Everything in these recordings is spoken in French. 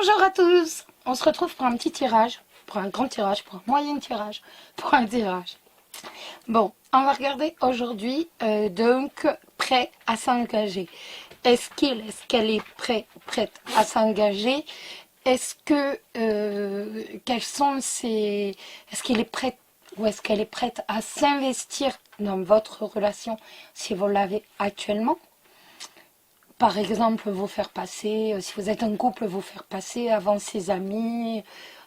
Bonjour à tous. On se retrouve pour un petit tirage, pour un grand tirage, pour un moyen tirage, pour un tirage. Bon, on va regarder aujourd'hui, donc, prêt à s'engager. Est-ce qu'elle est prête à s'engager? Est-ce que, quels sont ses, est-ce qu'il est prêt ou est-ce qu'elle est prête à s'investir dans votre relation si vous l'avez actuellement? Par exemple, vous faire passer, si vous êtes un couple, vous faire passer avant ses amis,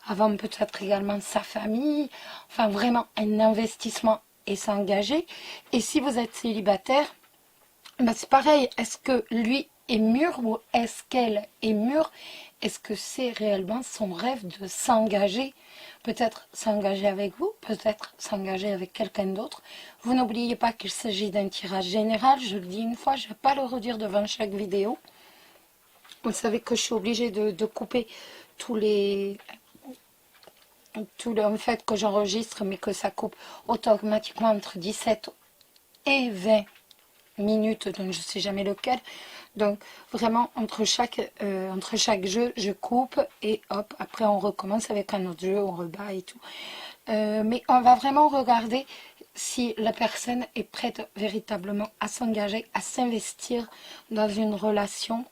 avant peut-être également sa famille. Enfin, vraiment un investissement et s'engager. Et si vous êtes célibataire, ben c'est pareil. Est-ce que lui est mûr ou est-ce qu'elle est mûre? Est-ce que c'est réellement son rêve de s'engager? Peut-être s'engager avec vous, peut-être s'engager avec quelqu'un d'autre. Vous n'oubliez pas qu'il s'agit d'un tirage général. Je le dis une fois, je ne vais pas le redire devant chaque vidéo. Vous savez que je suis obligée de couper tous les en fait que j'enregistre, mais que ça coupe automatiquement entre 17 et 20 minutes, donc je ne sais jamais lequel. Donc vraiment entre chaque jeu, je coupe et hop, après on recommence avec un autre jeu, on rebat et tout. Mais on va vraiment regarder si la personne est prête véritablement à s'engager, à s'investir dans une relation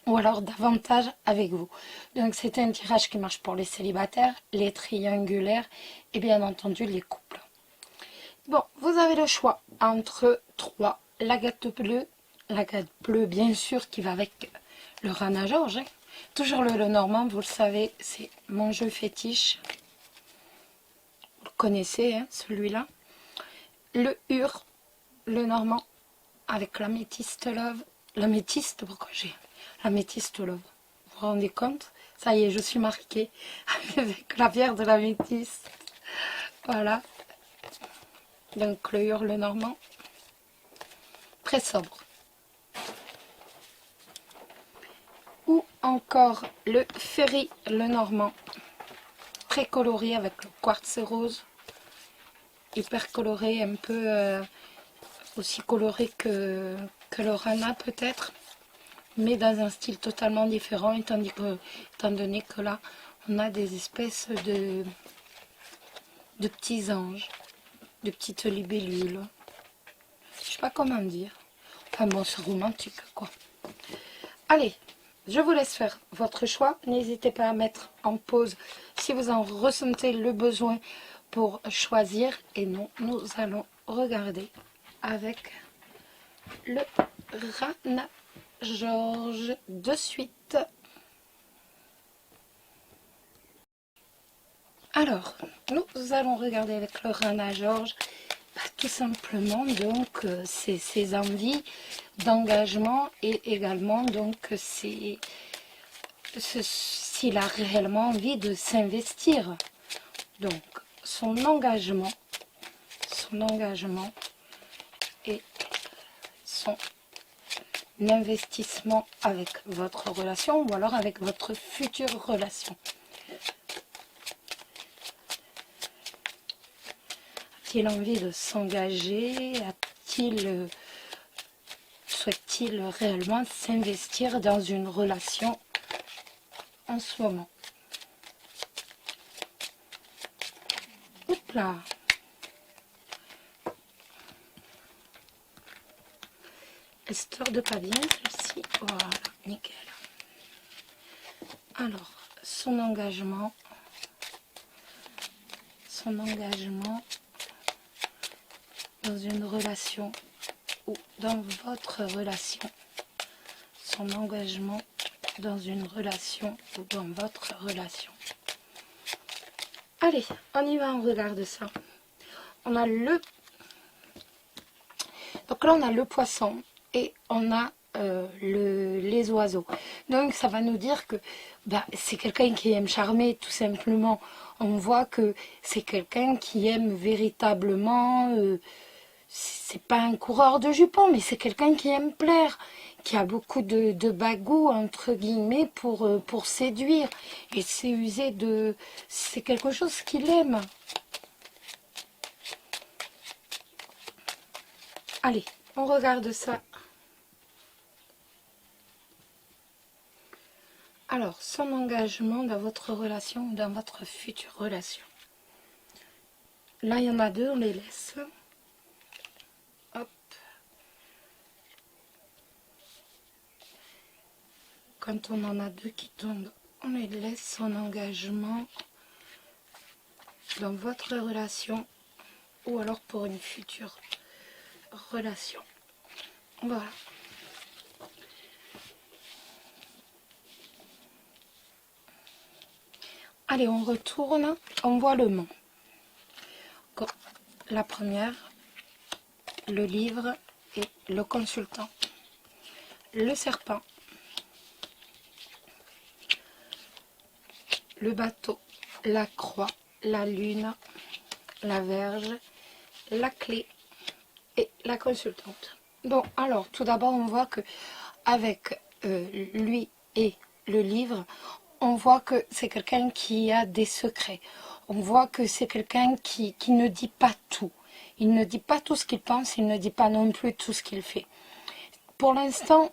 ou alors davantage avec vous. Donc c'est un tirage qui marche pour les célibataires, les triangulaires et bien entendu les couples. Bon, vous avez le choix entre 3. L'agate bleue bien sûr qui va avec le Rana George. Hein. Toujours le normand, vous le savez, c'est mon jeu fétiche. Vous le connaissez, hein, celui-là. Le Ur, le normand, avec l'améthyste love. L'améthyste, pourquoi j'ai l'améthyste love? Vous vous rendez compte? Ça y est, je suis marquée avec la pierre de l'améthyste. Voilà. Donc le Ur, le normand. Très sobre. Ou encore le Ferry, le normand. Très coloré avec le quartz rose. Hyper coloré, un peu aussi coloré que le Rana peut-être. Mais dans un style totalement différent, étant donné que là, on a des espèces de petits anges, de petites libellules. Je sais pas comment dire. Enfin bon, c'est romantique, quoi. Allez, je vous laisse faire votre choix. N'hésitez pas à mettre en pause si vous en ressentez le besoin pour choisir. Et nous allons regarder avec le Rana George de suite. Alors, nous allons regarder avec le Rana George tout simplement donc ses envies d'engagement et également donc s'il a réellement envie de s'investir. Donc son engagement et son investissement avec votre relation ou alors avec votre future relation. A-t-il envie de s'engager? Souhaite-t-il réellement s'investir dans une relation en ce moment? Hop là! Histoire de pas bien celle-ci. Voilà, nickel. Alors, son engagement dans une relation ou dans votre relation. Son engagement dans une relation ou dans votre relation. Allez, on y va, on regarde ça. On a le... Donc là, on a le poisson et on a les oiseaux. Donc ça va nous dire que c'est quelqu'un qui aime charmer, tout simplement. On voit que c'est quelqu'un qui aime véritablement... c'est pas un coureur de jupons, mais c'est quelqu'un qui aime plaire, qui a beaucoup de bagou, entre guillemets, pour séduire. Et c'est usé de... c'est quelque chose qu'il aime. Allez, on regarde ça. Alors, son engagement dans votre relation ou dans votre future relation. Là, il y en a deux, on les laisse. Hop. Quand on en a deux qui tombent, on les laisse. Son engagement dans votre relation ou alors pour une future relation. Voilà. Allez, on retourne, on voit le mont. La première, le livre et le consultant. Le serpent, le bateau, la croix, la lune, la verge, la clé et la consultante. Bon, alors, tout d'abord, on voit que avec lui et le livre, on voit que c'est quelqu'un qui a des secrets. On voit que c'est quelqu'un qui ne dit pas tout. Il ne dit pas tout ce qu'il pense, il ne dit pas non plus tout ce qu'il fait. Pour l'instant,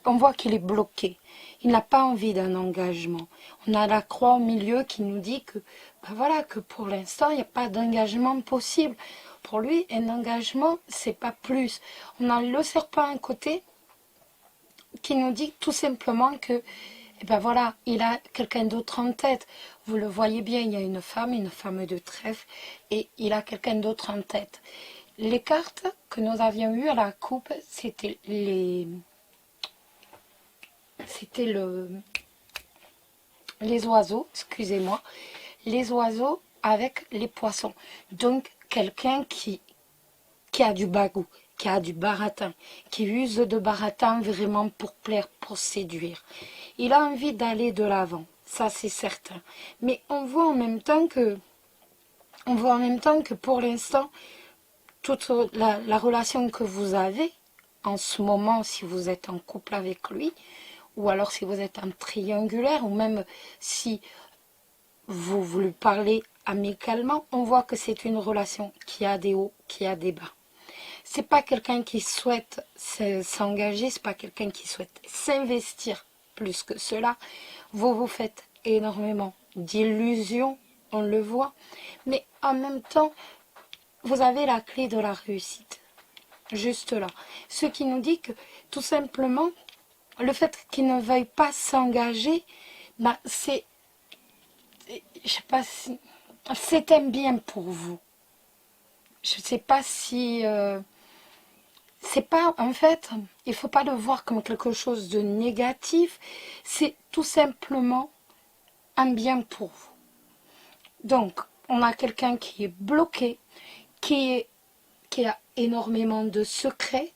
on voit qu'il est bloqué. Il n'a pas envie d'un engagement. On a la croix au milieu qui nous dit que, ben voilà, que pour l'instant, il n'y a pas d'engagement possible. Pour lui, un engagement, c'est pas plus. On a le serpent à un côté qui nous dit tout simplement que, eh ben voilà, il a quelqu'un d'autre en tête. Vous le voyez bien, il y a une femme de trèfle, et il a quelqu'un d'autre en tête. Les cartes que nous avions eues à la coupe, c'était les oiseaux, excusez-moi, les oiseaux avec les poissons. Donc, quelqu'un qui a du bagou, qui a du baratin, qui use de baratin vraiment pour plaire, pour séduire. Il a envie d'aller de l'avant, ça c'est certain. Mais on voit en même temps que pour l'instant, toute la relation que vous avez en ce moment, si vous êtes en couple avec lui, ou alors si vous êtes en triangulaire, ou même si vous lui parlez amicalement, on voit que c'est une relation qui a des hauts, qui a des bas. C'est pas quelqu'un qui souhaite s'engager, c'est pas quelqu'un qui souhaite s'investir plus que cela. Vous vous faites énormément d'illusions, on le voit, mais en même temps, vous avez la clé de la réussite, juste là. Ce qui nous dit que, tout simplement, le fait qu'il ne veuille pas s'engager, ben c'est, je sais pas si, c'est un bien pour vous. Je sais pas si, c'est pas, en fait, il faut pas le voir comme quelque chose de négatif, c'est tout simplement un bien pour vous. Donc, on a quelqu'un qui est bloqué, qui a énormément de secrets,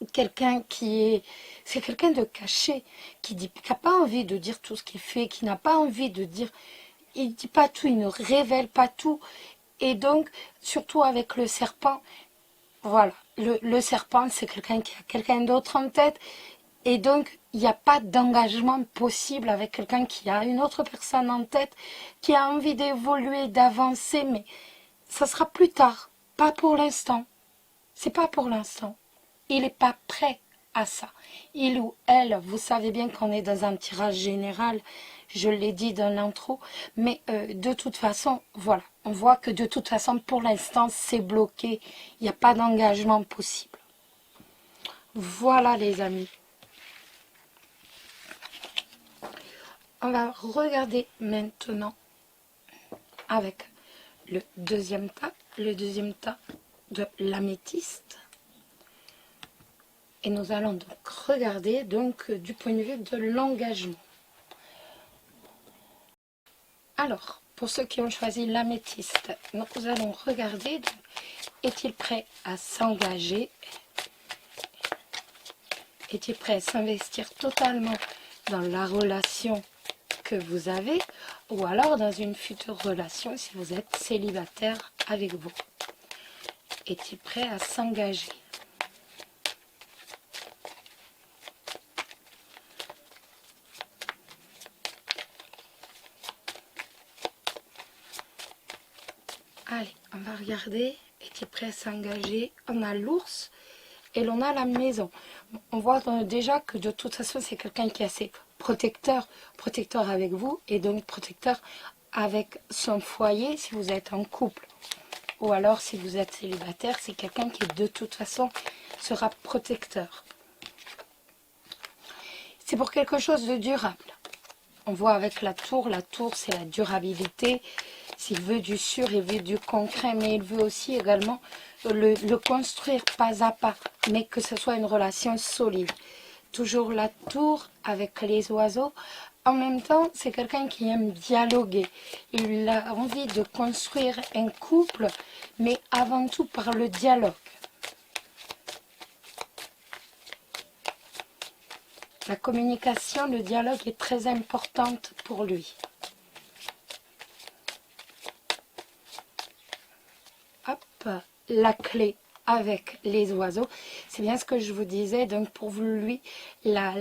c'est quelqu'un de caché, qui n'a pas envie de dire tout ce qu'il fait, qui n'a pas envie de dire, il dit pas tout, il ne révèle pas tout, et donc, surtout avec le serpent, voilà, le serpent, c'est quelqu'un qui a quelqu'un d'autre en tête, et donc, il n'y a pas d'engagement possible avec quelqu'un qui a une autre personne en tête, qui a envie d'évoluer, d'avancer, mais ça sera plus tard, pas pour l'instant. C'est pas pour l'instant. Il n'est pas prêt à ça. Il ou elle, vous savez bien qu'on est dans un tirage général, je l'ai dit dans l'intro, mais de toute façon, voilà, on voit que de toute façon, pour l'instant, c'est bloqué, il n'y a pas d'engagement possible. Voilà les amis. On va regarder maintenant avec le deuxième tas de l'améthyste. Et nous allons donc regarder du point de vue de l'engagement. Alors, pour ceux qui ont choisi l'améthyste, nous allons regarder, est-il prêt à s'engager? Est-il prêt à s'investir totalement dans la relation que vous avez, ou alors dans une future relation si vous êtes célibataire avec vous? Est-il prêt à s'engager? Allez, on va regarder. Est-il prêt à s'engager? On a l'ours et l'on a la maison. On voit déjà que de toute façon, c'est quelqu'un qui est assez protecteur avec vous et donc protecteur avec son foyer si vous êtes en couple. Ou alors si vous êtes célibataire, c'est quelqu'un qui de toute façon sera protecteur. C'est pour quelque chose de durable. On voit avec la tour c'est la durabilité. S'il veut du sûr, il veut du concret, mais il veut aussi également le construire pas à pas, mais que ce soit une relation solide. Toujours la tour avec les oiseaux. En même temps, c'est quelqu'un qui aime dialoguer. Il a envie de construire un couple, mais avant tout par le dialogue. La communication, le dialogue est très importante pour lui. Hop, la clé avec les oiseaux. C'est bien ce que je vous disais. Donc pour lui, la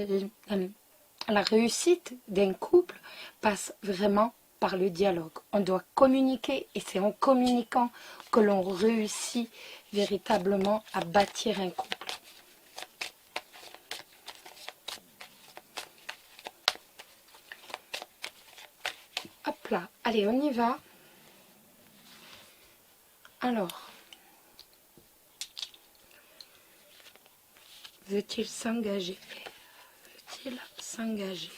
réussite d'un couple passe vraiment par le dialogue. On doit communiquer et c'est en communiquant que l'on réussit véritablement à bâtir un couple. Hop là, allez, on y va. Alors, veut-il s'engager? Veut-il s'engager?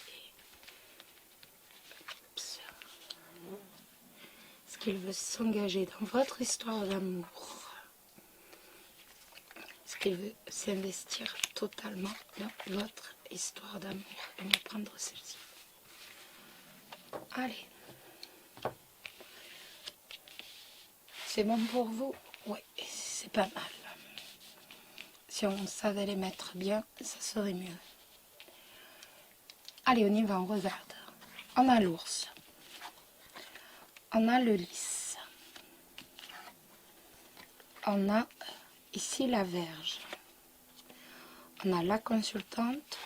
Est-ce qu'il veut s'engager dans votre histoire d'amour? Est-ce qu'il veut s'investir totalement dans votre histoire d'amour? On va prendre celle-ci. Allez. C'est bon pour vous? Oui, c'est pas mal. Si on savait les mettre bien, ça serait mieux. Allez, on y va, on regarde. On a l'ours. On a le lys. On a ici la Vierge. On a la consultante.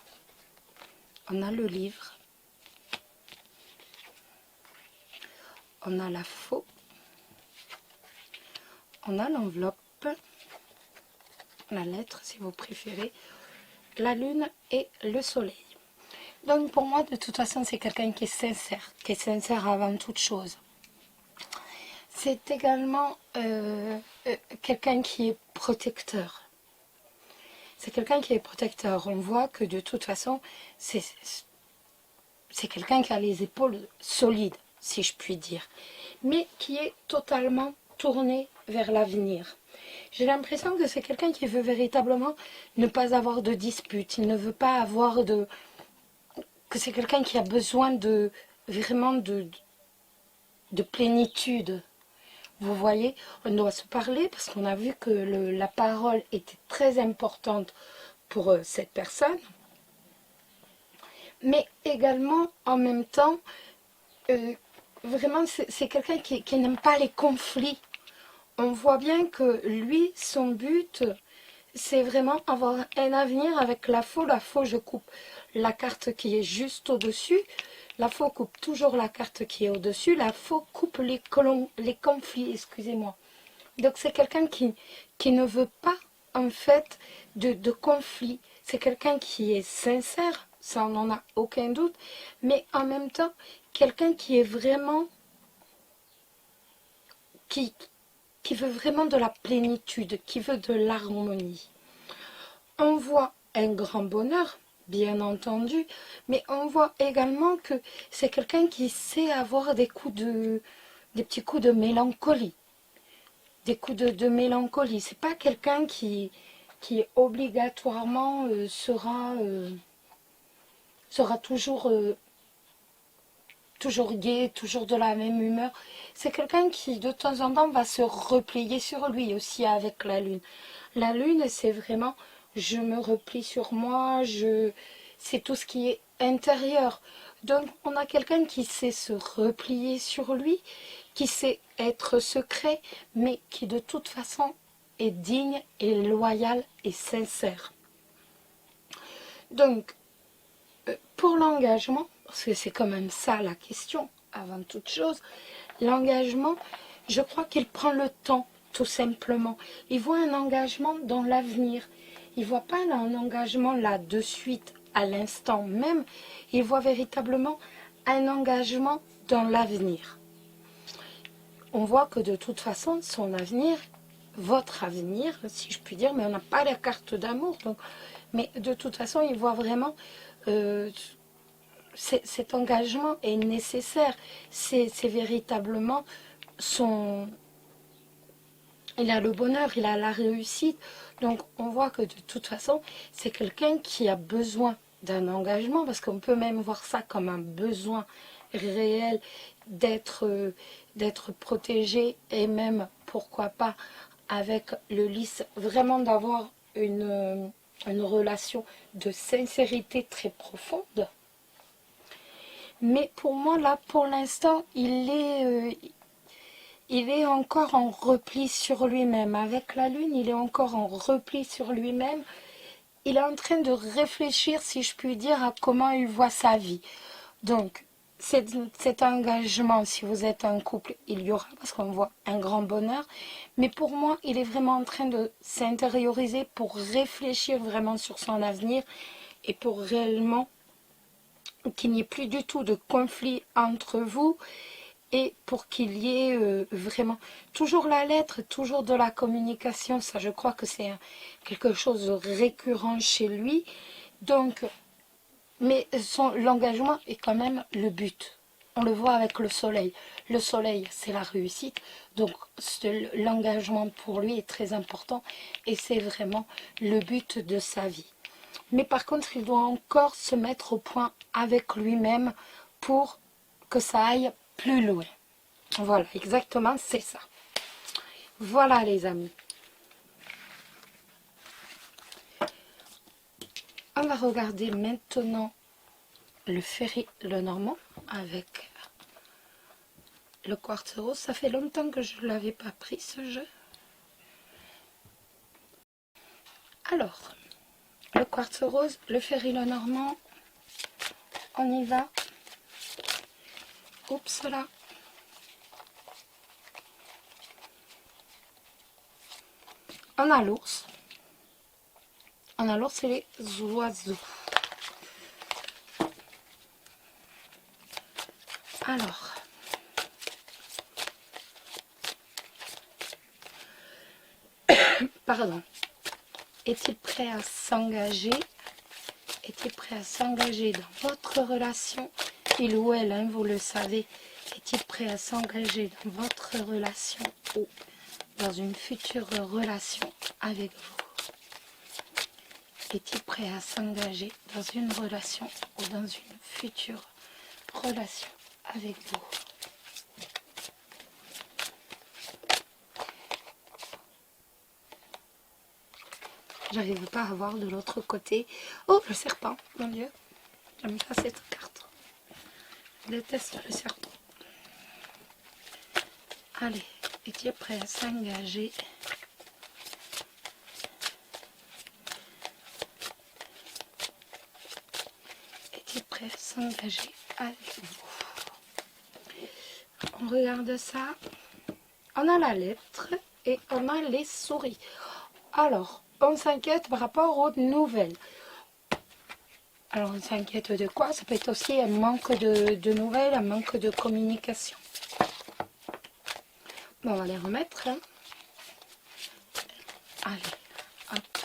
On a le livre. On a la faux. On a l'enveloppe, la lettre si vous préférez, la lune et le soleil. Donc pour moi, de toute façon, c'est quelqu'un qui est sincère avant toute chose. C'est également quelqu'un qui est protecteur. C'est quelqu'un qui est protecteur. On voit que de toute façon, c'est quelqu'un qui a les épaules solides, si je puis dire, mais qui est totalement tourné vers l'avenir. J'ai l'impression que c'est quelqu'un qui veut véritablement ne pas avoir de dispute. Il ne veut pas avoir de... que c'est quelqu'un qui a besoin de vraiment de plénitude. Vous voyez, on doit se parler parce qu'on a vu que la parole était très importante pour cette personne. Mais également, en même temps, vraiment, c'est quelqu'un qui n'aime pas les conflits. On voit bien que lui, son but, c'est vraiment avoir un avenir avec la faux. La faux, je coupe la carte qui est juste au-dessus. La faux coupe toujours la carte qui est au-dessus. La faux coupe les conflits, excusez-moi. Donc c'est quelqu'un qui ne veut pas, en fait, de conflit. C'est quelqu'un qui est sincère, ça on n'en a aucun doute. Mais en même temps, quelqu'un qui est vraiment... qui veut vraiment de la plénitude, qui veut de l'harmonie. On voit un grand bonheur, bien entendu, mais on voit également que c'est quelqu'un qui sait avoir des petits coups de mélancolie. Des coups de mélancolie. C'est pas quelqu'un qui obligatoirement sera toujours gai, toujours de la même humeur. C'est quelqu'un qui de temps en temps va se replier sur lui aussi avec la lune. La lune, c'est vraiment, je me replie sur moi, c'est tout ce qui est intérieur. Donc on a quelqu'un qui sait se replier sur lui, qui sait être secret, mais qui de toute façon est digne et loyal et sincère. Donc, pour l'engagement, parce que c'est quand même ça la question, avant toute chose, l'engagement, je crois qu'il prend le temps, tout simplement. Il voit un engagement dans l'avenir. Il ne voit pas un engagement là, de suite, à l'instant même, il voit véritablement un engagement dans l'avenir. On voit que de toute façon, son avenir, votre avenir, si je puis dire, mais on n'a pas la carte d'amour, donc, mais de toute façon, il voit vraiment cet engagement est nécessaire. C'est véritablement son... Il a le bonheur, il a la réussite. Donc on voit que de toute façon, c'est quelqu'un qui a besoin d'un engagement, parce qu'on peut même voir ça comme un besoin réel d'être protégé, et même, pourquoi pas, avec le lys, vraiment d'avoir une relation de sincérité très profonde. Mais pour moi, là, pour l'instant, il est encore en repli sur lui-même. Avec la lune, il est encore en repli sur lui-même. Il est en train de réfléchir, si je puis dire, à comment il voit sa vie. Donc, cet engagement, si vous êtes un couple, il y aura, parce qu'on voit un grand bonheur. Mais pour moi, il est vraiment en train de s'intérioriser pour réfléchir vraiment sur son avenir et pour réellement qu'il n'y ait plus du tout de conflit entre vous, et pour qu'il y ait vraiment toujours la lettre, toujours de la communication. Ça, je crois que c'est quelque chose de récurrent chez lui. Donc, mais l'engagement est quand même le but. On le voit avec le soleil. Le soleil, c'est la réussite. Donc, l'engagement pour lui est très important, et c'est vraiment le but de sa vie. Mais par contre, il doit encore se mettre au point avec lui-même pour que ça aille plus loin. Voilà, exactement, c'est ça. Voilà les amis. On va regarder maintenant le Ferry Lenormand avec le quartz rose. Ça fait longtemps que je ne l'avais pas pris, ce jeu. Alors, le quartz rose, le Ferry Lenormand, on y va. Oups là. On a l'ours. On a l'ours et les oiseaux. Alors, pardon. Est-il prêt à s'engager? Est-il prêt à s'engager dans votre relation? Il ou elle, hein, vous le savez. Est-il prêt à s'engager dans votre relation ou dans une future relation avec vous? Est-il prêt à s'engager dans une relation ou dans une future relation avec vous? J'arrive pas à voir de l'autre côté. Oh, le serpent, mon Dieu. J'aime pas cette carte. Je déteste le serpent. Allez, es-tu prêt à s'engager? Es-tu prêt à s'engager avec vous? On regarde ça. On a la lettre et on a les souris. Alors, on s'inquiète par rapport aux nouvelles. Alors, on s'inquiète de quoi? Ça peut être aussi un manque de nouvelles, un manque de communication. Bon, on va les remettre. Hein. Allez, hop.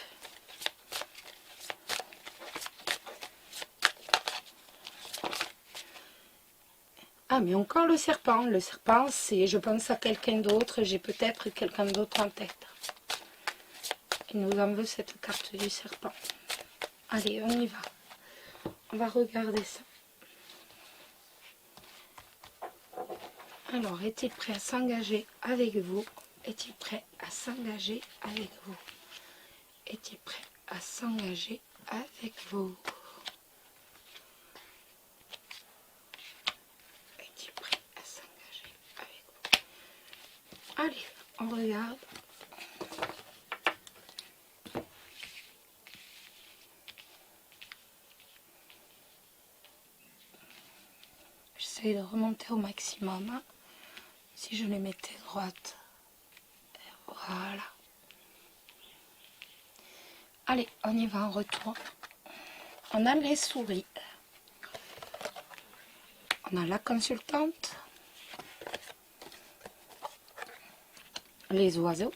Ah, mais encore le serpent. Le serpent, c'est je pense à quelqu'un d'autre. J'ai peut-être quelqu'un d'autre en tête. Il nous en veut cette carte du serpent. Allez, on y va. On va regarder ça. Alors, est-il prêt à s'engager avec vous? Est-il prêt à s'engager avec vous? Est-il prêt à s'engager avec vous? Est-il prêt à s'engager avec vous? Allez, on regarde. J'essaie de remonter au maximum. Hein. Si je les mettais droites. Voilà. Allez, on y va en retour. On a les souris. On a la consultante. Les oiseaux.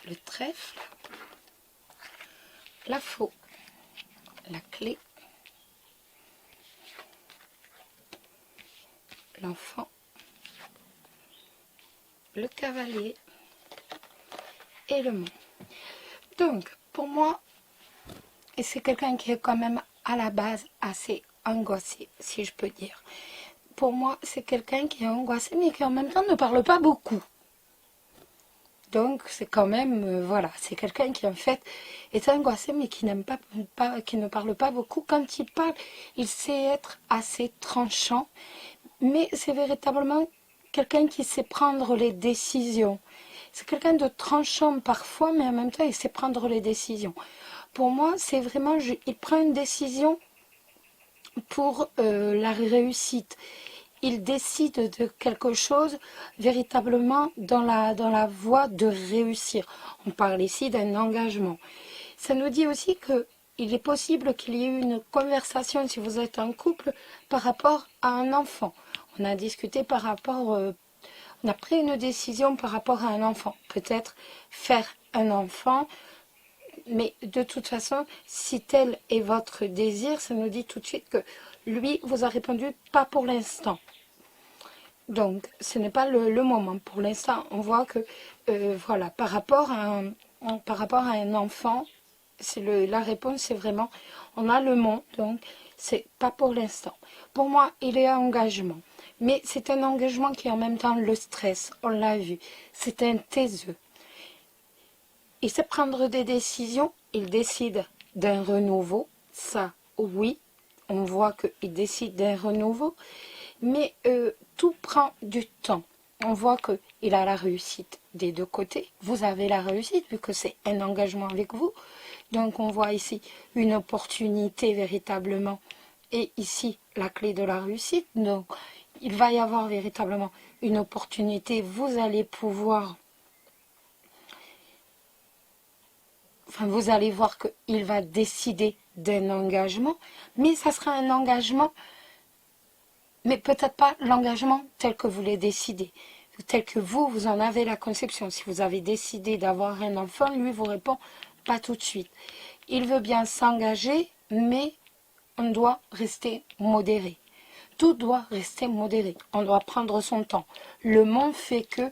Le trèfle. La faux. La clé. L'enfant. Le cavalier. Et le monde. Donc, pour moi, et c'est quelqu'un qui est quand même à la base assez angoissé, si je peux dire. Pour moi, c'est quelqu'un qui est angoissé, mais qui en même temps ne parle pas beaucoup. Donc, c'est quand même, voilà, c'est quelqu'un qui en fait est angoissé, mais qui n'aime pas, qui ne parle pas beaucoup. Quand il parle, il sait être assez tranchant, mais c'est véritablement quelqu'un qui sait prendre les décisions. C'est quelqu'un de tranchant parfois, mais en même temps, il sait prendre les décisions. Pour moi, c'est vraiment, il prend une décision pour la réussite. Il décide de quelque chose véritablement dans la voie de réussir. On parle ici d'un engagement. Ça nous dit aussi qu'il est possible qu'il y ait une conversation, si vous êtes en couple, par rapport à un enfant. On a discuté par rapport, on a pris une décision par rapport à un enfant. Peut-être faire un enfant. Mais de toute façon, si tel est votre désir, ça nous dit tout de suite que lui vous a répondu pas pour l'instant. Donc, ce n'est pas le moment. Pour l'instant, on voit que, voilà, par rapport à un enfant, la réponse, c'est vraiment, on a le mot, donc, c'est pas pour l'instant. Pour moi, il est engagement. Mais c'est un engagement qui est en même temps le stress, on l'a vu. C'est un taiseux. Il sait prendre des décisions, il décide d'un renouveau, ça oui, on voit qu'il décide d'un renouveau, mais tout prend du temps. On voit qu'il a la réussite des deux côtés, vous avez la réussite vu que c'est un engagement avec vous, donc on voit ici une opportunité véritablement, et ici la clé de la réussite, donc il va y avoir véritablement une opportunité, vous allez pouvoir... Enfin, vous allez voir qu'il va décider d'un engagement, mais ça sera un engagement, mais peut-être pas l'engagement tel que vous l'avez décidé, tel que vous en avez la conception. Si vous avez décidé d'avoir un enfant, lui vous répond pas tout de suite. Il veut bien s'engager, mais on doit rester modéré. Tout doit rester modéré. On doit prendre son temps. Le monde fait que,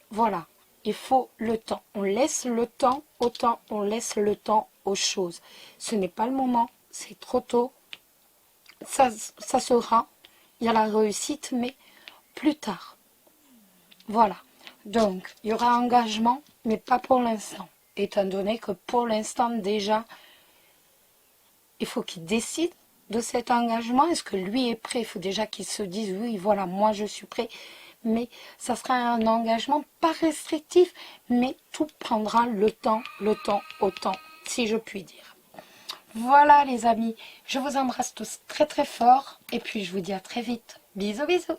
voilà. Il faut le temps. On laisse le temps au temps, on laisse le temps aux choses. Ce n'est pas le moment, c'est trop tôt. Ça sera, il y a la réussite, mais plus tard. Voilà. Donc, il y aura engagement, mais pas pour l'instant. Étant donné que pour l'instant, déjà, il faut qu'il décide de cet engagement. Est-ce que lui est prêt? Il faut déjà qu'il se dise, oui, voilà, moi je suis prêt. Mais ça sera un engagement pas restrictif, mais tout prendra le temps au temps, si je puis dire. Voilà les amis, je vous embrasse tous très très fort, et puis je vous dis à très vite. Bisous bisous.